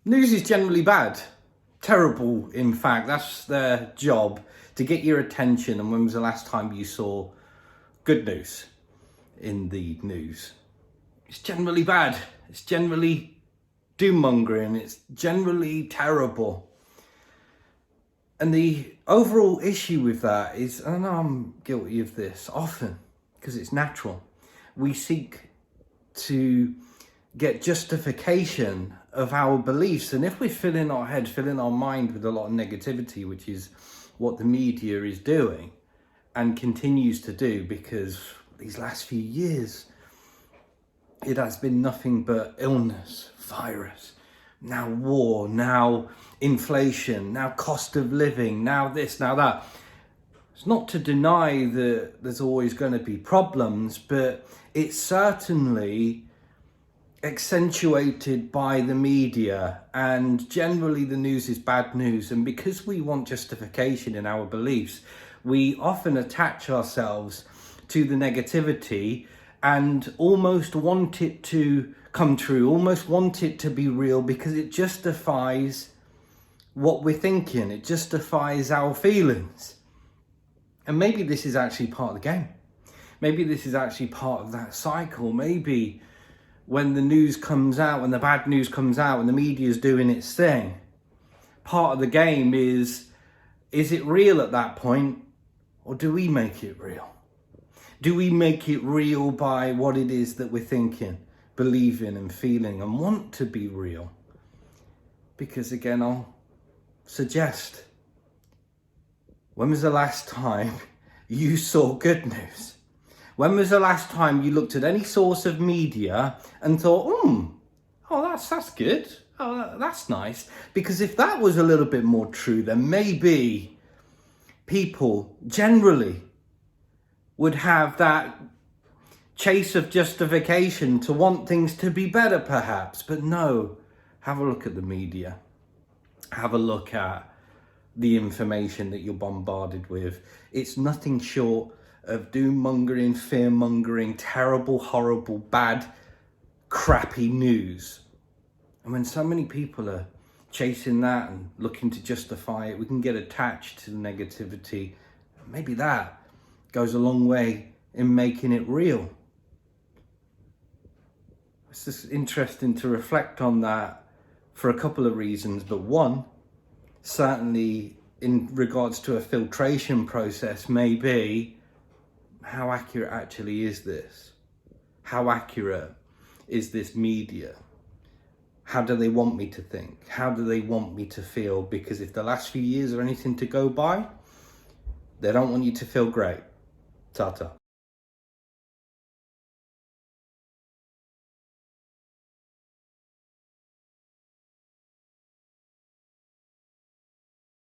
News is generally bad. Terrible, in fact. That's their job, to get your attention. And when was the last time you saw good news in the news? It's generally bad. It's generally doom-mongering. It's generally terrible. And the overall issue with that is, and I know I'm guilty of this often, because it's natural, we seek to get justification of our beliefs. And if we're filling our head, filling our mind with a lot of negativity, which is what the media is doing and continues to do, because these last few years, it has been nothing but illness, virus, now war, now inflation, now cost of living, now this, now that. It's not to deny that there's always going to be problems, but it's certainly accentuated by the media, and generally the news is bad news. And because we want justification in our beliefs, we often attach ourselves to the negativity and almost want it to come true, almost want it to be real, because it justifies what we're thinking, it justifies our feelings. And maybe this is actually part of the game. Maybe this is actually part of that cycle. Maybe when the news comes out, when the bad news comes out and the media is doing its thing, part of the game is it real at that point, or do we make it real? Do we make it real by what it is that we're thinking, believing and feeling and want to be real? Because again, I'll suggest, when was the last time you saw good news? When was the last time you looked at any source of media and thought, oh, that's good. Oh, that's nice. Because if that was a little bit more true, then maybe people generally would have that chase of justification to want things to be better, perhaps. But no, have a look at the media. Have a look at the information that you're bombarded with. It's nothing short of doom-mongering, fear-mongering, terrible, horrible, bad, crappy news. And when so many people are chasing that and looking to justify it, we can get attached to the negativity. Maybe that goes a long way in making it real. It's just interesting to reflect on that for a couple of reasons. But one, certainly in regards to a filtration process, maybe, how accurate actually is this? How accurate is this media? How do they want me to think? How do they want me to feel? Because if the last few years are anything to go by, they don't want you to feel great. Ta-ta.